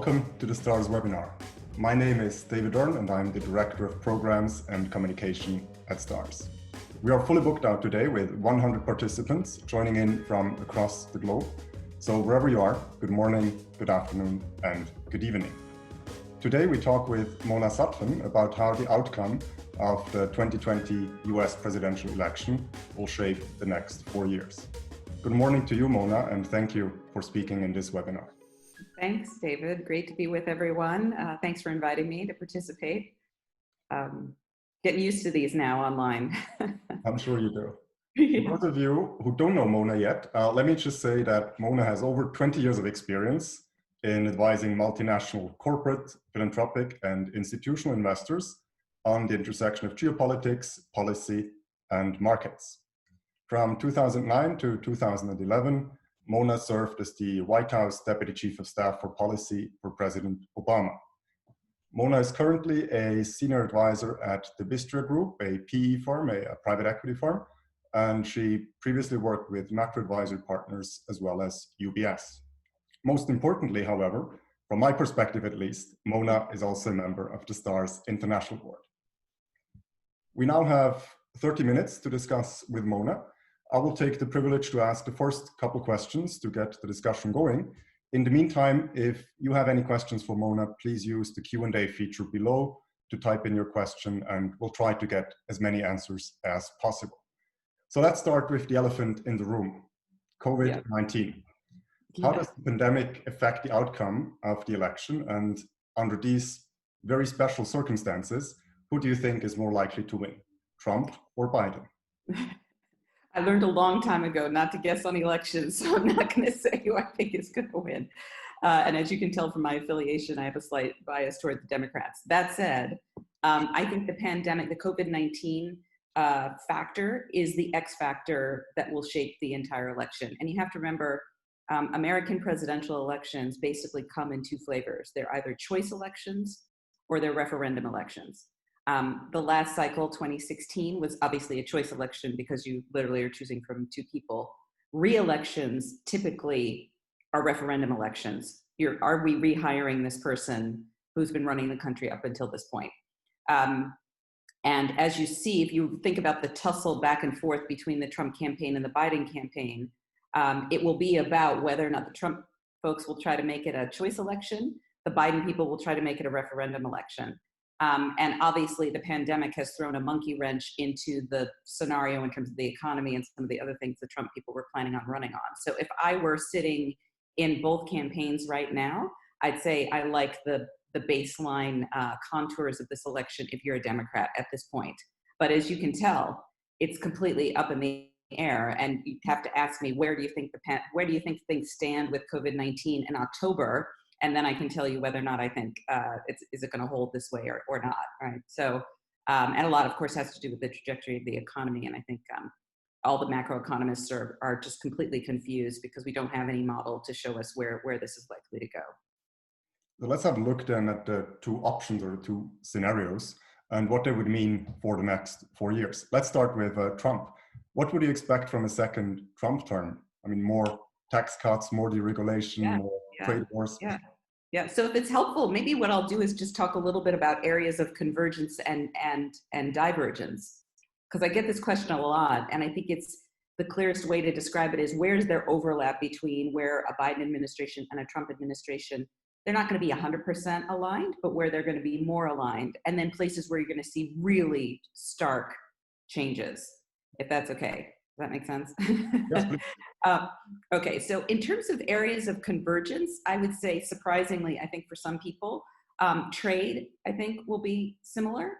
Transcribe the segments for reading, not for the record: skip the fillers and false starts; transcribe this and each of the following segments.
Welcome to the STARS webinar. My name is David Dern and I'm the Director of Programs and Communication at STARS. We are fully booked out today with 100 participants joining in from across the globe. So wherever you are, good morning, good afternoon, and good evening. Today we talk with Mona SUTPHEN about how the outcome of the 2020 US presidential election will shape the next 4 years. Good morning to you, Mona, and thank you for speaking in this webinar. Thanks, David. Great to be with everyone. Thanks for inviting me to participate. Getting used to these now online. I'm sure you do. Yeah. For those of you who don't know Mona yet, let me just say that Mona has over 20 years of experience in advising multinational corporate, philanthropic, and institutional investors on the intersection of geopolitics, policy, and markets. From 2009 to 2011, Mona served as the White House Deputy Chief of Staff for Policy for President Obama. Mona is currently a senior advisor at the Bistra Group, a PE firm, a private equity firm, and she previously worked with Macro Advisory Partners as well as UBS. Most importantly, however, from my perspective at least, Mona is also a member of the STARS International Board. We now have 30 minutes to discuss with Mona. I will take the privilege to ask the first couple questions to get the discussion going. In the meantime, if you have any questions for Mona, please use the Q&A feature below to type in your question, and we'll try to get as many answers as possible. So let's start with the elephant in the room, COVID-19. How does the pandemic affect the outcome of the election? And under these very special circumstances, who do you think is more likely to win, Trump or Biden? I learned a long time ago not to guess on elections, so I'm not going to say who I think is going to win. And as you can tell from my affiliation, I have a slight bias toward the Democrats. That said, I think the pandemic, the COVID-19 factor is the X factor that will shape the entire election. And you have to remember, American presidential elections basically come in two flavors. They're either choice elections or they're referendum elections. The last cycle, 2016, was obviously a choice election because you literally are choosing from two people. Re-elections typically are referendum elections. Are we rehiring this person who's been running the country up until this point? And as you see, if you think about the tussle back and forth between the Trump campaign and the Biden campaign, it will be about whether or not the Trump folks will try to make it a choice election. The Biden people will try to make it a referendum election. And obviously the pandemic has thrown a monkey wrench into the scenario in terms of the economy and some of the other things the Trump people were planning on running on. So if I were sitting in both campaigns right now, I'd say I like the baseline contours of this election if you're a Democrat at this point. But as you can tell, it's completely up in the air, and you have to ask me, where do you think things stand with COVID-19 in October? And then I can tell you whether or not I think is it going to hold this way or not, right? So, and a lot, of course, has to do with the trajectory of the economy. And I think all the macroeconomists are just completely confused because we don't have any model to show us where this is likely to go. So let's have a look then at the two options or the two scenarios and what they would mean for the next 4 years. Let's start with Trump. What would you expect from a second Trump term? I mean, more tax cuts, more deregulation, more trade wars. Yeah. So if it's helpful, maybe what I'll do is just talk a little bit about areas of convergence and divergence, because I get this question a lot, and I think it's the clearest way to describe it is where's there overlap between where a Biden administration and a Trump administration, they're not going to be 100% aligned, but where they're going to be more aligned, and then places where you're going to see really stark changes, if that's okay. Does that make sense? Yes, okay, so in terms of areas of convergence, I would say, surprisingly, I think for some people, trade, I think, will be similar.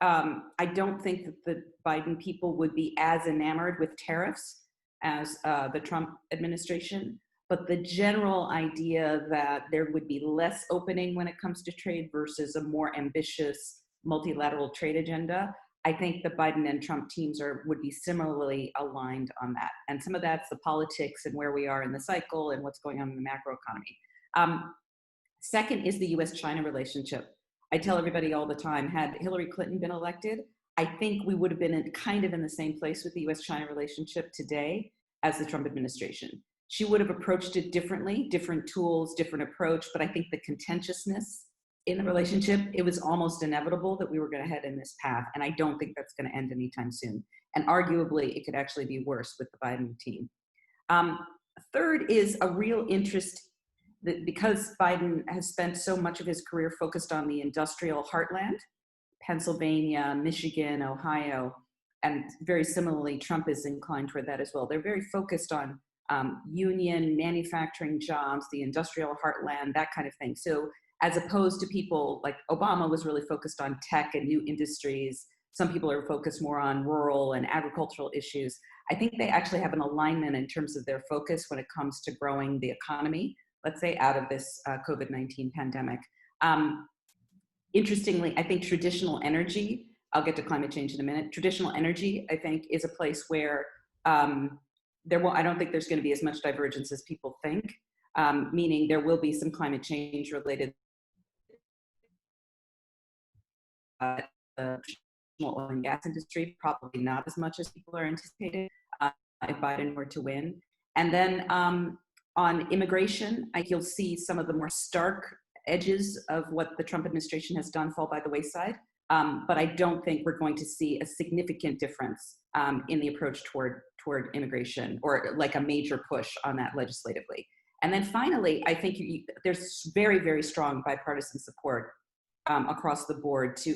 I don't think that the Biden people would be as enamored with tariffs as the Trump administration, but the general idea that there would be less opening when it comes to trade versus a more ambitious multilateral trade agenda, I think the Biden and Trump teams would be similarly aligned on that. And some of that's the politics and where we are in the cycle and what's going on in the macroeconomy. Second is the USChina relationship. I tell everybody all the time, had Hillary Clinton been elected, I think we would have been kind of in the same place with the US-China relationship today as the Trump administration. She would have approached it differently, different tools, different approach, but I think the contentiousness in the relationship, it was almost inevitable that we were going to head in this path, and I don't think that's going to end anytime soon. And arguably, it could actually be worse with the Biden team. Third is a real interest that because Biden has spent so much of his career focused on the industrial heartland, Pennsylvania, Michigan, Ohio, and very similarly, Trump is inclined toward that as well. They're very focused on union, manufacturing jobs, the industrial heartland, that kind of thing. So as opposed to people like Obama was really focused on tech and new industries, some people are focused more on rural and agricultural issues. I think they actually have an alignment in terms of their focus when it comes to growing the economy, let's say, out of this COVID-19 pandemic. Interestingly, I think traditional energy, I'll get to climate change in a minute, traditional energy, I think, is a place where I don't think there's going to be as much divergence as people think, meaning there will be some climate change related the traditional oil and gas industry, probably not as much as people are anticipating if Biden were to win. And then on immigration, you'll see some of the more stark edges of what the Trump administration has done fall by the wayside. But I don't think we're going to see a significant difference in the approach toward immigration, or like a major push on that legislatively. And then finally, I think there's very, very strong bipartisan support across the board to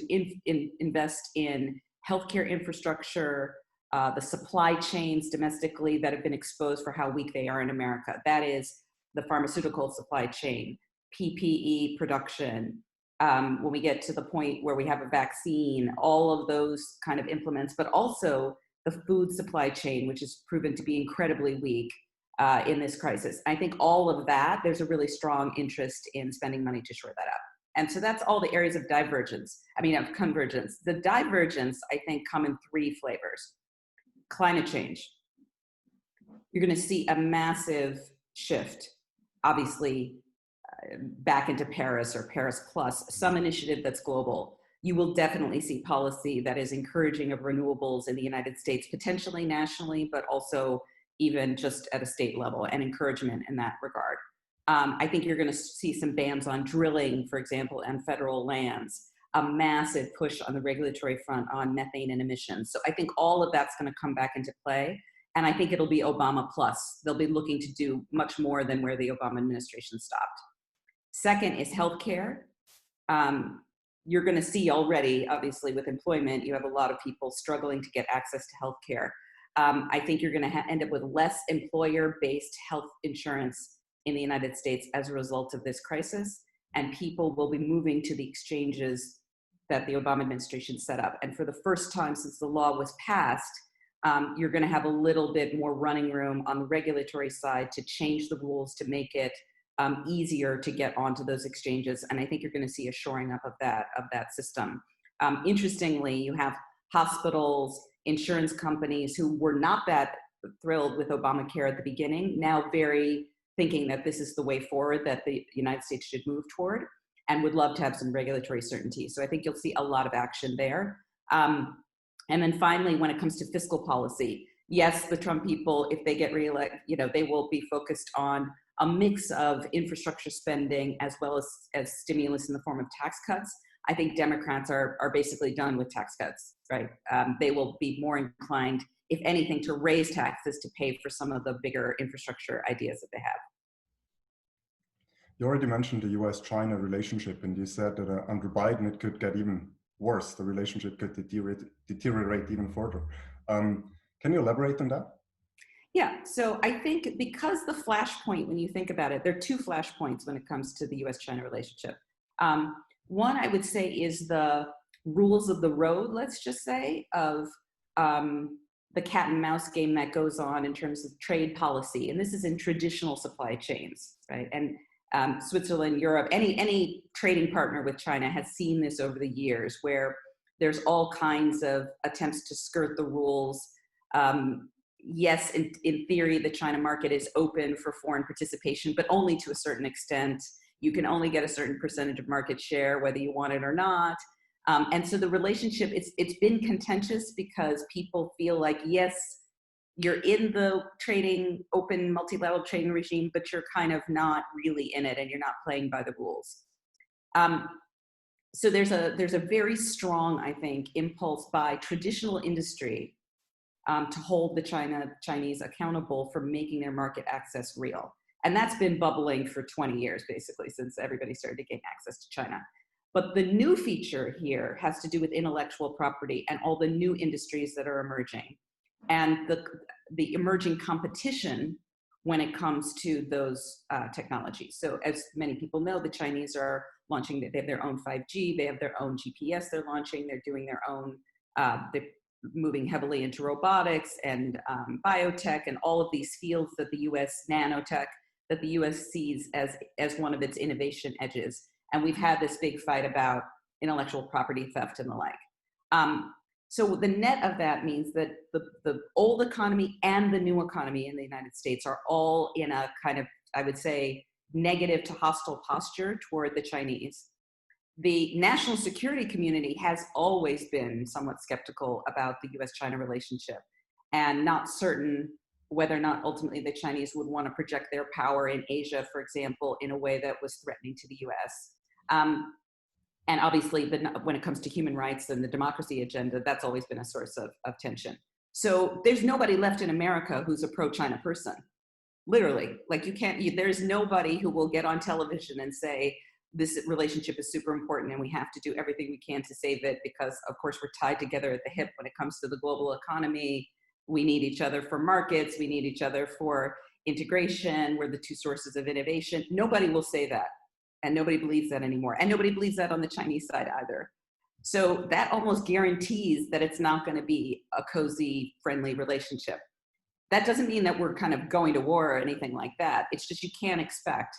invest in healthcare infrastructure, the supply chains domestically that have been exposed for how weak they are in America. That is the pharmaceutical supply chain, PPE production, when we get to the point where we have a vaccine, all of those kind of implements, but also the food supply chain, which has proven to be incredibly weak in this crisis. I think all of that, there's a really strong interest in spending money to shore that up. And so that's all the areas of of convergence. The divergence, I think, come in three flavors. Climate change. You're going to see a massive shift, obviously, back into Paris or Paris Plus, some initiative that's global. You will definitely see policy that is encouraging of renewables in the United States, potentially nationally, but also even just at a state level, and encouragement in that regard. I think you're going to see some bans on drilling, for example, and federal lands, a massive push on the regulatory front on methane and emissions. So I think all of that's going to come back into play. And I think it'll be Obama plus. They'll be looking to do much more than where the Obama administration stopped. Second is healthcare. You're going to see already, obviously, with employment, you have a lot of people struggling to get access to healthcare. I think you're going to end up with less employer-based health insurance in the United States as a result of this crisis, and people will be moving to the exchanges that the Obama administration set up. And for the first time since the law was passed, you're going to have a little bit more running room on the regulatory side to change the rules to make it easier to get onto those exchanges. And I think you're going to see a shoring up of that system. Interestingly, you have hospitals, insurance companies who were not that thrilled with Obamacare at the beginning, now very thinking that this is the way forward that the United States should move toward, and would love to have some regulatory certainty. So I think you'll see a lot of action there. And then finally, when it comes to fiscal policy, yes, the Trump people, if they get reelected, they will be focused on a mix of infrastructure spending as well as stimulus in the form of tax cuts. I think Democrats are basically done with tax cuts, right? They will be more inclined, if anything, to raise taxes to pay for some of the bigger infrastructure ideas that they have. You already mentioned the US-China relationship, and you said that under Biden, it could get even worse. The relationship could deteriorate even further. Can you elaborate on that? Yeah, so I think because the flashpoint, when you think about it, there are two flashpoints when it comes to the US-China relationship. One, I would say, is the rules of the road, let's just say, of the cat and mouse game that goes on in terms of trade policy. And this is in traditional supply chains, right? And Switzerland, Europe, any trading partner with China has seen this over the years, where there's all kinds of attempts to skirt the rules. Yes, in theory, the China market is open for foreign participation, but only to a certain extent. You can only get a certain percentage of market share, whether you want it or not. And so the relationship, it's been contentious because people feel like, yes, you're in the trading, open multilateral trading regime, but you're kind of not really in it and you're not playing by the rules. So there's a very strong, I think, impulse by traditional industry to hold the Chinese accountable for making their market access real. And that's been bubbling for 20 years, basically, since everybody started to gain access to China. But the new feature here has to do with intellectual property and all the new industries that are emerging, and the emerging competition when it comes to those technologies. So as many people know, the Chinese are launching, they have their own 5G, they have their own GPS they're launching, they're doing their own, they're moving heavily into robotics and biotech and all of these fields that the US, nanotech, that the US sees as one of its innovation edges. And we've had this big fight about intellectual property theft and the like. So the net of that means that the old economy and the new economy in the United States are all in a kind of, I would say, negative to hostile posture toward the Chinese. The national security community has always been somewhat skeptical about the US-China relationship and not certain whether or not ultimately the Chinese would want to project their power in Asia, for example, in a way that was threatening to the US. And obviously, when it comes to human rights and the democracy agenda, that's always been a source of tension. So there's nobody left in America who's a pro-China person. Literally, like there's nobody who will get on television and say, this relationship is super important and we have to do everything we can to save it because, of course, we're tied together at the hip when it comes to the global economy. We need each other for markets. We need each other for integration. We're the two sources of innovation. Nobody will say that. And nobody believes that anymore. And nobody believes that on the Chinese side either. So that almost guarantees that it's not going to be a cozy, friendly relationship. That doesn't mean that we're kind of going to war or anything like that. It's just you can't expect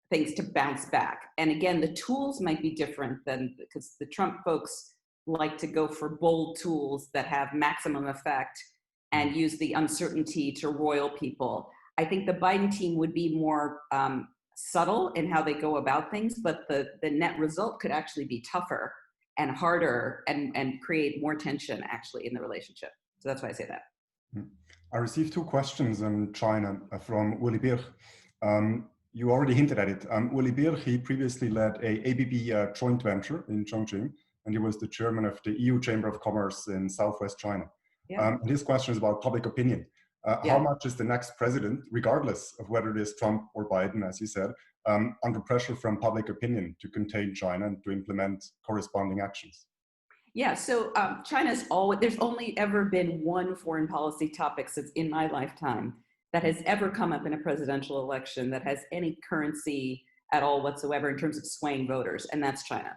things to bounce back. And again, the tools might be different because the Trump folks like to go for bold tools that have maximum effect and use the uncertainty to roil people. I think the Biden team would be more subtle in how they go about things, but the net result could actually be tougher and harder and create more tension actually in the relationship. So that's why I say that. I received two questions on China from Uli Birch. You already hinted at it. Uli Birch, he previously led a ABB joint venture in Chongqing, and he was the chairman of the EU Chamber of Commerce in Southwest China. Yeah. And his question is about public opinion. How much is the next president, regardless of whether it is Trump or Biden, as you said, under pressure from public opinion to contain China and to implement corresponding actions? Yeah, so there's only ever been one foreign policy topic since in my lifetime that has ever come up in a presidential election that has any currency at all whatsoever in terms of swaying voters, and that's China.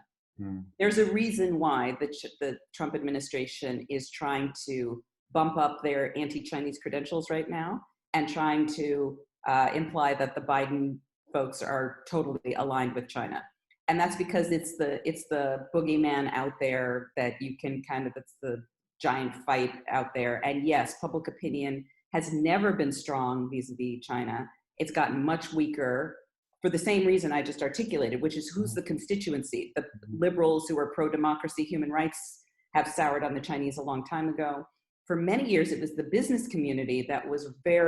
There's a reason why the Trump administration is trying to bump up their anti-Chinese credentials right now and trying to imply that the Biden folks are totally aligned with China. And that's because it's the boogeyman out there that you can it's the giant fight out there. And yes, public opinion has never been strong vis-a-vis China. It's gotten much weaker for the same reason I just articulated, which is who's the constituency? The liberals who are pro-democracy, human rights have soured on the Chinese a long time ago. For many years, it was the business community that was they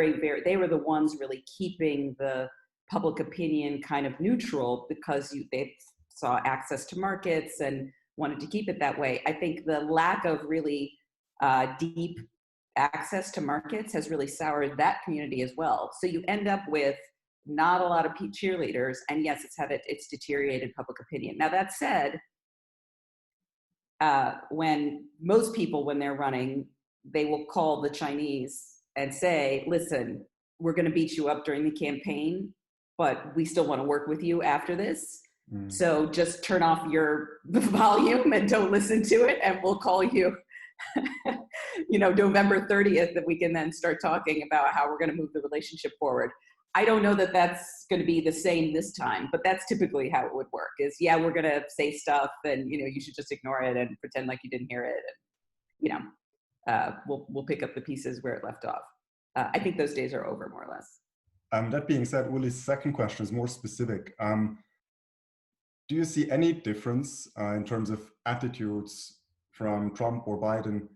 were the ones really keeping the public opinion kind of neutral because they saw access to markets and wanted to keep it that way. I think the lack of really deep access to markets has really soured that community as well. So you end up with not a lot of cheerleaders, and yes, it's deteriorated public opinion. Now that said, when most people, when they're running, they will call the Chinese and say, listen, we're going to beat you up during the campaign, but we still want to work with you after this. So just turn off your volume and don't listen to it, and we'll call you, November 30th, that we can then start talking about how we're going to move the relationship forward. I don't know that that's going to be the same this time, but that's typically how it would work is, we're going to say stuff and, you should just ignore it and pretend like you didn't hear it. And, we'll pick up the pieces where it left off. I think those days are over more or less. That being said, Uli's second question is more specific. Do you see any difference in terms of attitudes from Trump or Biden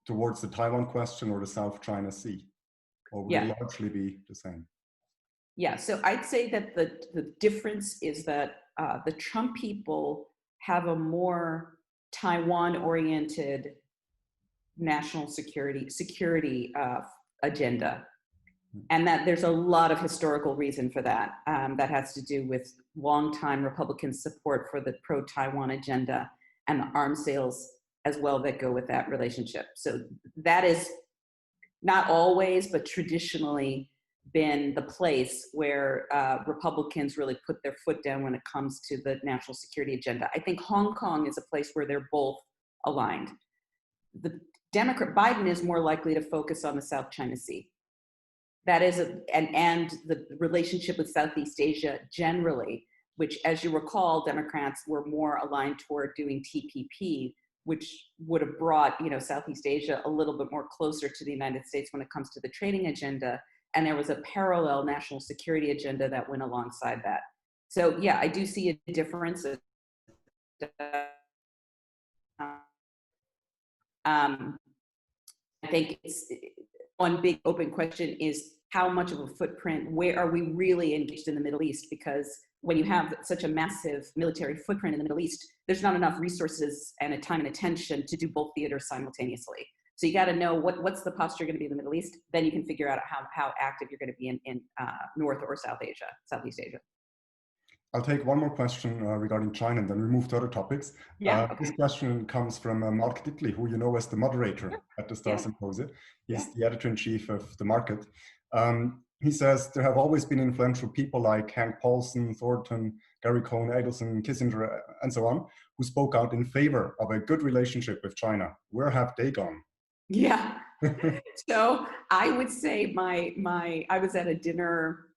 towards the Taiwan question or the South China Sea? Or would it largely be the same? Yeah, so I'd say that the difference is that the Trump people have a more Taiwan-oriented national security agenda, and that there's a lot of historical reason for that. That has to do with longtime Republican support for the pro-Taiwan agenda and the arms sales as well that go with that relationship. So that is not always, but traditionally been the place where Republicans really put their foot down when it comes to the national security agenda. I think Hong Kong is a place where they're both aligned. The Democrat Biden is more likely to focus on the South China Sea. That is, and the relationship with Southeast Asia generally, which, as you recall, Democrats were more aligned toward doing TPP, which would have brought, Southeast Asia a little bit more closer to the United States when it comes to the trading agenda. And there was a parallel national security agenda that went alongside that. So yeah, I do see a difference. I think it's one big open question is how much of a footprint, where are we really engaged in the Middle East? Because when you have such a massive military footprint in the Middle East, there's not enough resources and a time and attention to do both theaters simultaneously. So you got to know what's the posture going to be in the Middle East. Then you can figure out how active you're going to be in North or Southeast Asia. I'll take one more question regarding China, and then we move to other topics. Yeah, okay. This question comes from Mark Ditley, who you know as the moderator at the Star Symposium. He's the editor-in-chief of The Market. He says, there have always been influential people like Hank Paulson, Thornton, Gary Cohn, Adelson, Kissinger, and so on, who spoke out in favor of a good relationship with China. Where have they gone? Yeah. So I would say I was at a dinner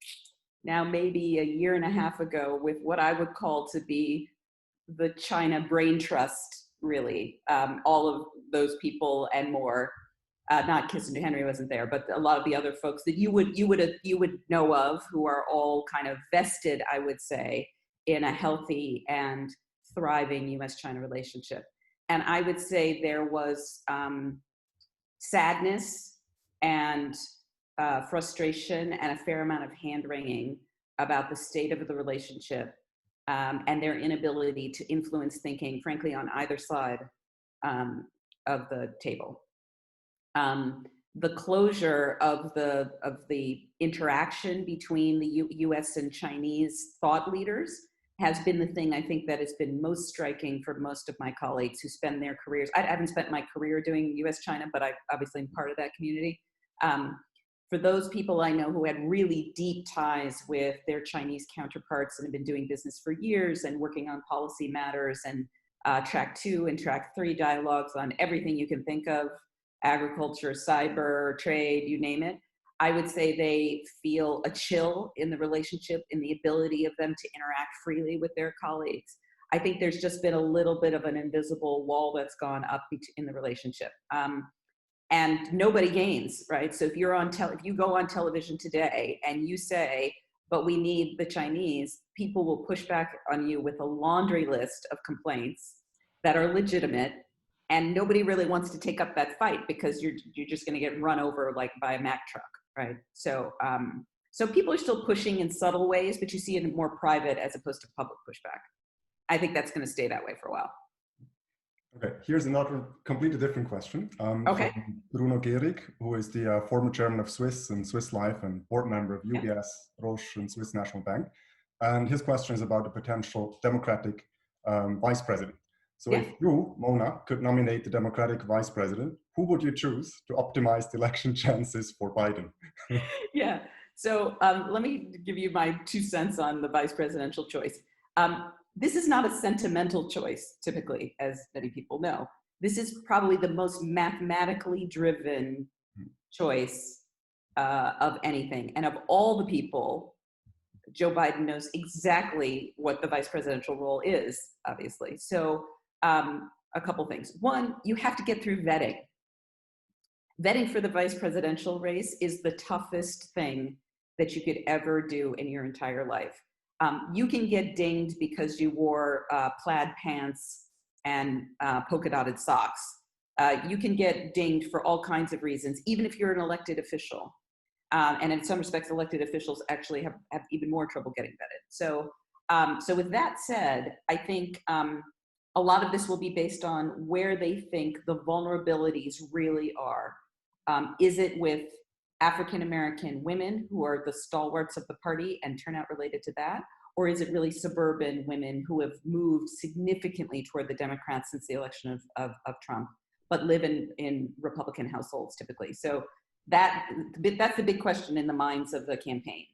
now maybe a year and a half ago with what I would call to be the China brain trust, really. All of those people and more. Not Kissinger, Henry wasn't there, but a lot of the other folks that you would know of, who are all kind of vested, I would say, in a healthy and thriving U.S.-China relationship. And I would say there was sadness and frustration and a fair amount of hand-wringing about the state of the relationship and their inability to influence thinking, frankly, on either side of the table. The closure of the interaction between the U.S. and Chinese thought leaders has been the thing I think that has been most striking for most of my colleagues who spend their careers. I haven't spent my career doing U.S.-China, but I obviously am part of that community. For those people I know who had really deep ties with their Chinese counterparts and have been doing business for years and working on policy matters and track 2 and track 3 dialogues on everything you can think of, agriculture, cyber, trade, you name it, I would say they feel a chill in the relationship, in the ability of them to interact freely with their colleagues. I think there's just been a little bit of an invisible wall that's gone up in the relationship. And nobody gains, right? So if you go on television today and you say, but we need the Chinese, people will push back on you with a laundry list of complaints that are legitimate, and nobody really wants to take up that fight because you're just going to get run over like by a Mack truck, right? So so people are still pushing in subtle ways, but you see it in more private as opposed to public pushback. I think that's going to stay that way for a while. Okay, here's another completely different question from Bruno Gehrig, who is the former chairman of Swiss and Swiss Life and board member of UBS, Roche, and Swiss National Bank. And his question is about the potential Democratic vice president. So if you, Mona, could nominate the Democratic vice president, who would you choose to optimize the election chances for Biden? Yeah, so let me give you my 2 cents on the vice presidential choice. This is not a sentimental choice, typically, as many people know. This is probably the most mathematically driven choice of anything. And of all the people, Joe Biden knows exactly what the vice presidential role is, obviously. So a couple things. One, you have to get through vetting. Vetting for the vice presidential race is the toughest thing that you could ever do in your entire life. You can get dinged because you wore plaid pants and polka dotted socks. You can get dinged for all kinds of reasons, even if you're an elected official. And in some respects, elected officials actually have even more trouble getting vetted. So, so with that said, I think a lot of this will be based on where they think the vulnerabilities really are. Is it with African-American women who are the stalwarts of the party and turnout related to that? Or is it really suburban women who have moved significantly toward the Democrats since the election of Trump, but live in Republican households typically? So that's the big question in the minds of the campaign.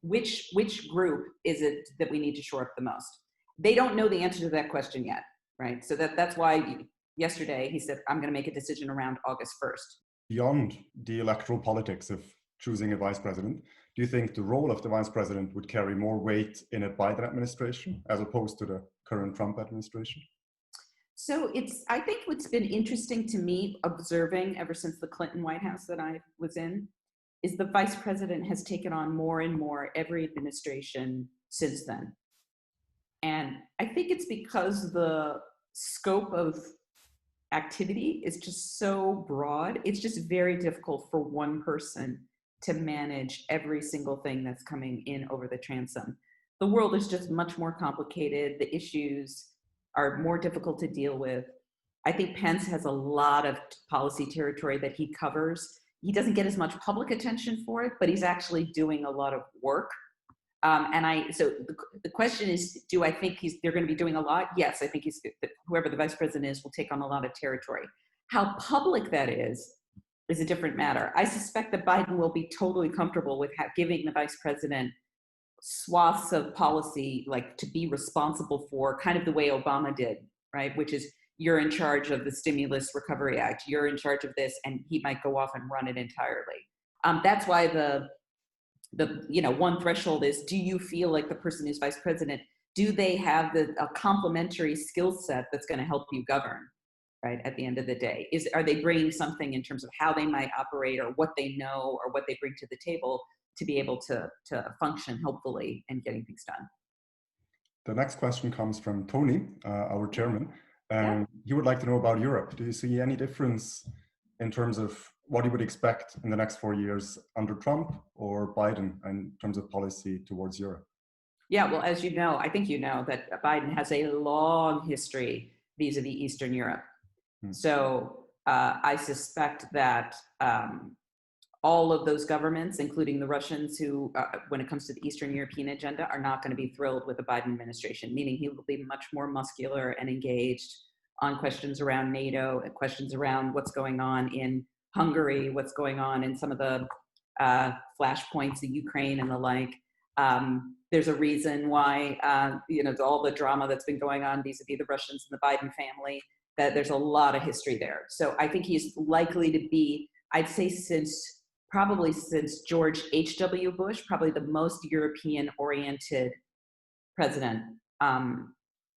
Which group is it that we need to shore up the most? They don't know the answer to that question yet, right? So that's why yesterday he said, I'm going to make a decision around August 1st. Beyond the electoral politics of choosing a vice president, do you think the role of the vice president would carry more weight in a Biden administration as opposed to the current Trump administration? So I think what's been interesting to me observing ever since the Clinton White House that I was in is the vice president has taken on more and more every administration since then. And I think it's because the scope of activity is just so broad. It's just very difficult for one person to manage every single thing that's coming in over the transom. The world is just much more complicated. The issues are more difficult to deal with. I think Pence has a lot of policy territory that he covers. He doesn't get as much public attention for it, but he's actually doing a lot of work. So the question is, do I think they're going to be doing a lot? Yes, I think whoever the vice president is will take on a lot of territory. How public that is a different matter. I suspect that Biden will be totally comfortable with giving the vice president swaths of policy, like to be responsible for, kind of the way Obama did, right? Which is, you're in charge of the Stimulus Recovery Act, you're in charge of this, and he might go off and run it entirely. That's why the one threshold is, do you feel like the person who's vice president, do they have a complementary skill set that's going to help you govern, right? At the end of the day, are they bringing something in terms of how they might operate, or what they know, or what they bring to the table to be able to function helpfully in getting things done? The next question comes from Tony, our chairman, and he would like to know about Europe. Do you see any difference in terms of what you would expect in the next 4 years under Trump or Biden in terms of policy towards Europe? Yeah, well, as you know, I think you know that Biden has a long history vis-a-vis Eastern Europe. So I suspect that all of those governments, including the Russians, who, when it comes to the Eastern European agenda, are not going to be thrilled with the Biden administration, meaning he will be much more muscular and engaged on questions around NATO, and questions around what's going on in Hungary, what's going on in some of the flashpoints, the Ukraine and the like. There's a reason why, all the drama that's been going on vis-a-vis the Russians and the Biden family, that there's a lot of history there. So I think he's likely to be, I'd say probably since George H.W. Bush, probably the most European-oriented president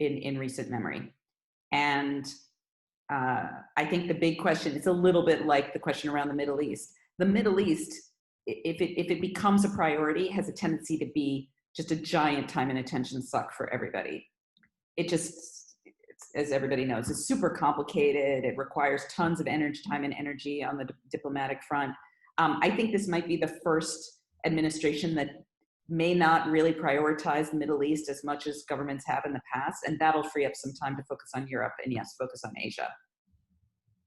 in recent memory. And I think the big question, it's a little bit like the question around the Middle East. The Middle East, if it becomes a priority, has a tendency to be just a giant time and attention suck for everybody. As everybody knows, it's super complicated. It requires tons of time and energy on the diplomatic front. I think this might be the first administration that may not really prioritize the Middle East as much as governments have in the past, and that'll free up some time to focus on Europe and, yes, focus on Asia.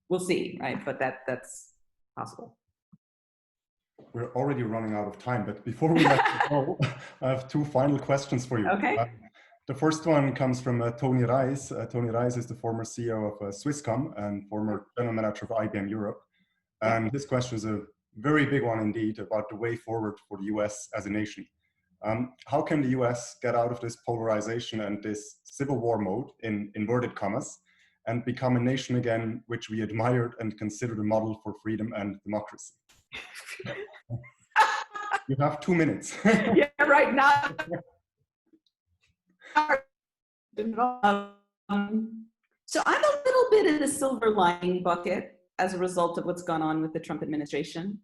We'll see, right? But that's possible. We're already running out of time, but before we let you go, I have two final questions for you. Okay. The first one comes from Tony Reis. Tony Reis is the former CEO of Swisscom and former general manager of IBM Europe. And this question is a very big one indeed about the way forward for the US as a nation. How can the US get out of this polarization and this civil war mode, in inverted commas, and become a nation again which we admired and considered a model for freedom and democracy? You have 2 minutes. Yeah, right now. So I'm a little bit in the silver lining bucket as a result of what's gone on with the Trump administration.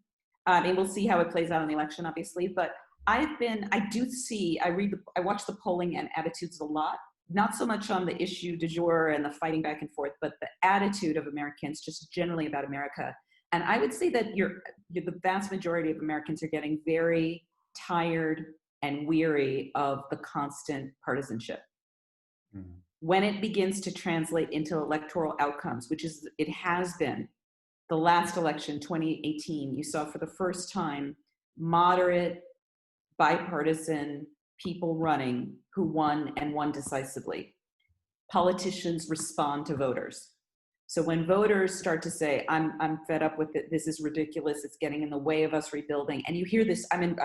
And we'll see how it plays out in the election, obviously. But I watch the polling and attitudes a lot. not so much on the issue du jour and the fighting back and forth, but the attitude of Americans just generally about America. And I would say that the vast majority of Americans are getting very tired and weary of the constant partisanship. Mm-hmm. When it begins to translate into electoral outcomes, which is, it has been, the last election, 2018, you saw for the first time moderate, bipartisan people running who won and won decisively. Politicians respond to voters. So when voters start to say, I'm fed up with it, this is ridiculous, it's getting in the way of us rebuilding, and you hear this, I'm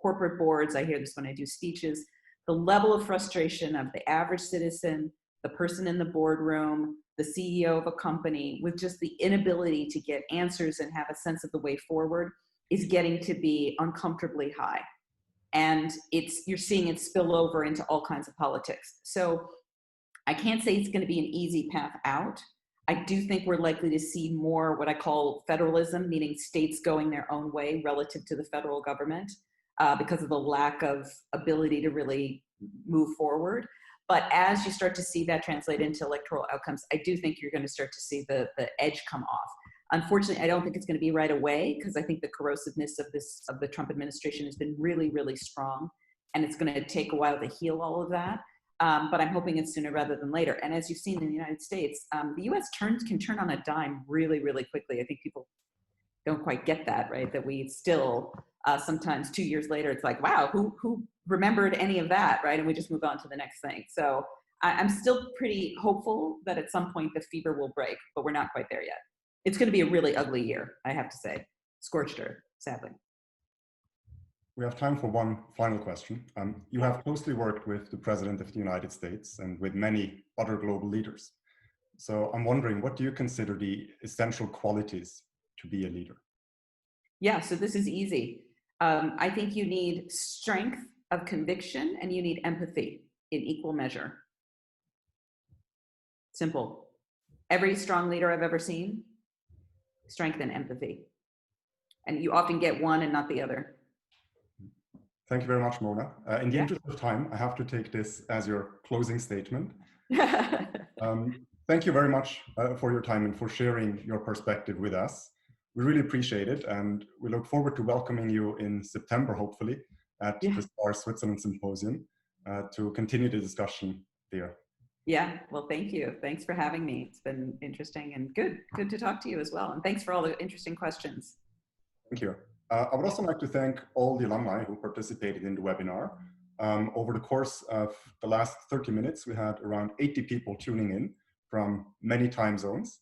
corporate boards, I hear this when I do speeches, the level of frustration of the average citizen, the person in the boardroom, the CEO of a company, with just the inability to get answers and have a sense of the way forward, is getting to be uncomfortably high. And you're seeing it spill over into all kinds of politics. So I can't say it's going to be an easy path out. I do think we're likely to see more what I call federalism, meaning states going their own way relative to the federal government because of the lack of ability to really move forward. But as you start to see that translate into electoral outcomes, I do think you're going to start to see the edge come off. Unfortunately, I don't think it's going to be right away, because I think the corrosiveness of the Trump administration has been really, really strong, and it's going to take a while to heal all of that. But I'm hoping it's sooner rather than later. And as you've seen in the United States, the U.S. can turn on a dime really, really quickly. I think people don't quite get that, right? That we still sometimes 2 years later, it's like, wow, who remembered any of that, right? And we just move on to the next thing. So I'm still pretty hopeful that at some point the fever will break, but we're not quite there yet. It's going to be a really ugly year, I have to say. Scorched earth, sadly. We have time for one final question. You have closely worked with the President of the United States and with many other global leaders. So I'm wondering, what do you consider the essential qualities to be a leader? Yeah, so this is easy. I think you need strength of conviction and you need empathy in equal measure. Simple. Every strong leader I've ever seen, strength and empathy. And you often get one and not the other. Thank you very much, Mona. In the interest of time, I have to take this as your closing statement. Thank you very much for your time and for sharing your perspective with us. We really appreciate it, and we look forward to welcoming you in September, hopefully, at the STAR Switzerland Symposium to continue the discussion there. Yeah, well, thank you. Thanks for having me. It's been interesting and good to talk to you as well. And thanks for all the interesting questions. Thank you. I would also like to thank all the alumni who participated in the webinar. Over the course of the last 30 minutes, we had around 80 people tuning in from many time zones.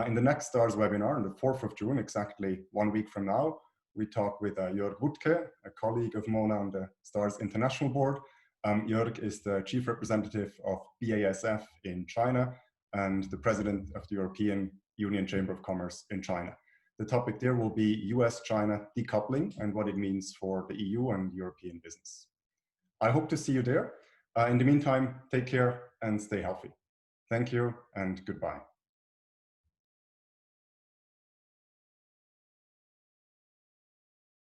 In the next STARS webinar, on the 4th of June, exactly 1 week from now, we talk with Jörg Wuttke, a colleague of Mona on the STARS International Board. Jörg is the chief representative of BASF in China and the president of the European Union Chamber of Commerce in China. The topic there will be US-China decoupling and what it means for the EU and European business. I hope to see you there. In the meantime, take care and stay healthy. Thank you and goodbye.